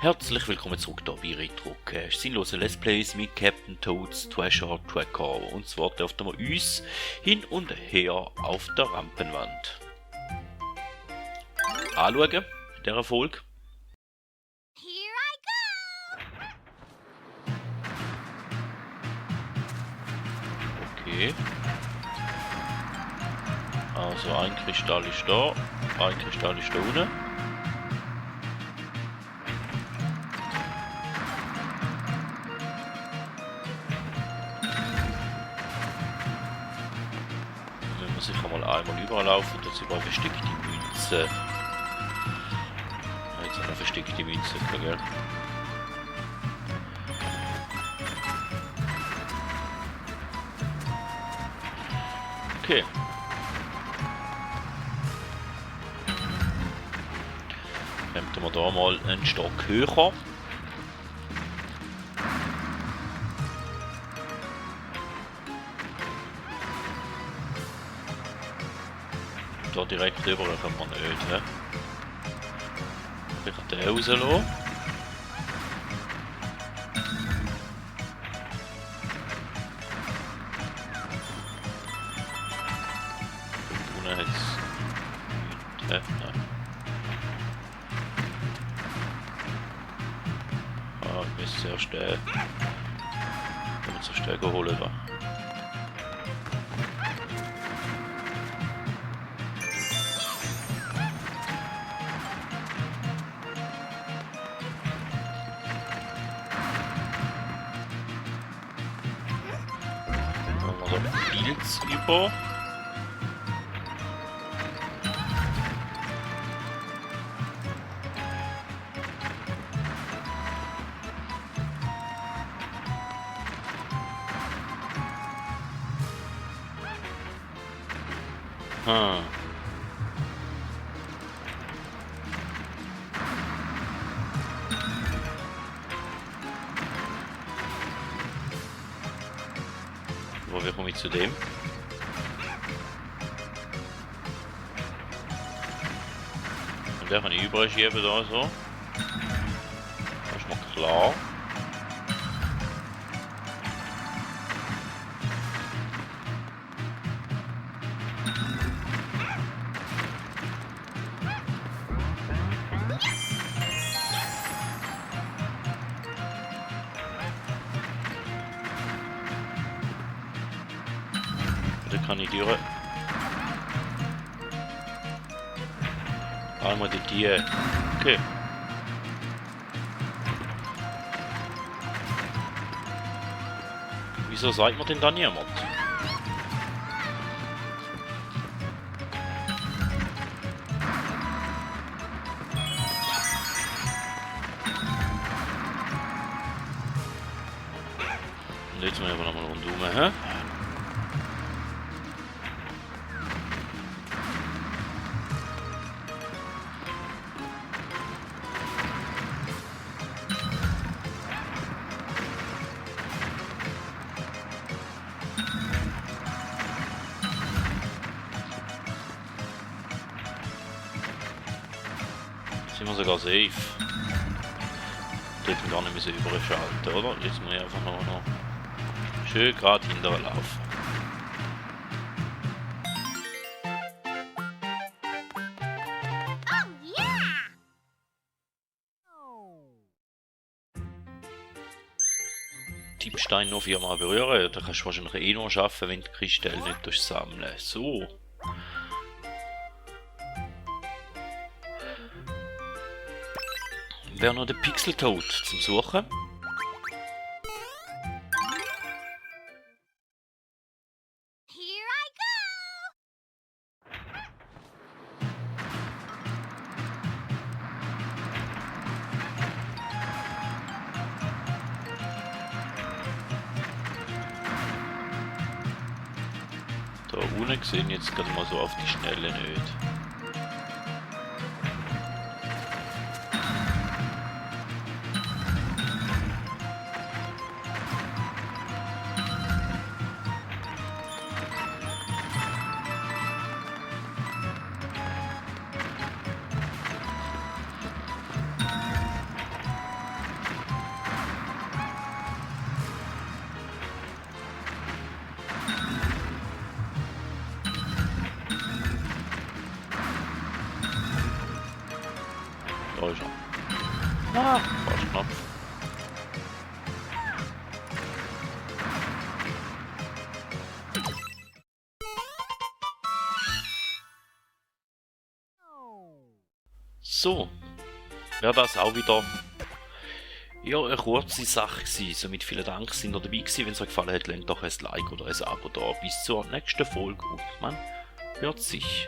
Herzlich willkommen zurück hier bei Retrocast, sinnlose Let's Plays mit Captain Toads Treasure Tracker. Und zwar dürften wir uns hin und her auf der Rampenwand anschauen, in dieser Folge. Okay. Also ein Kristall ist da, ein Kristall ist da unten. Sicher mal einmal überlaufen, dass überall versteckte Münzen. Jetzt eine versteckte Münze, gell? Okay. Kommen wir da mal einen Stock höher. Da direkt drüber können wir nicht, he? Ich kann den rauslassen. Unten hat es nichts, he? Nein. Ah, ich muss zuerst den... Ich muss zuerst den holen da. Pilz über. Wie komme ich zu dem? Und der kann ich überall schieben da so. Das ist mir klar. Kann ich durch. Einmal die Tiere. Okay. Wieso sagt man denn da niemand? Und jetzt müssen wir aber nochmal rundherum, hä? Sind wir sogar safe. Dort gar nicht mehr so überschalten, oder? Jetzt muss ich einfach noch schön gerade hinterher laufen. Tippstein noch 4-mal berühren, da kannst du wahrscheinlich eh nur schaffen, wenn du die Kristalle nicht sammeln. So. Wäre noch der Pixeltoad zum Suchen. Da unten gesehen jetzt gerade mal so auf die Schnelle nicht. Da ist er. Ah, fast knapp. So, wäre das auch wieder eine kurze Sache gewesen. Somit vielen Dank, sind ihr dabei gewesen. Wenn es euch gefallen hat, lasst doch ein Like oder ein Abo da. Bis zur nächsten Folge und man hört sich.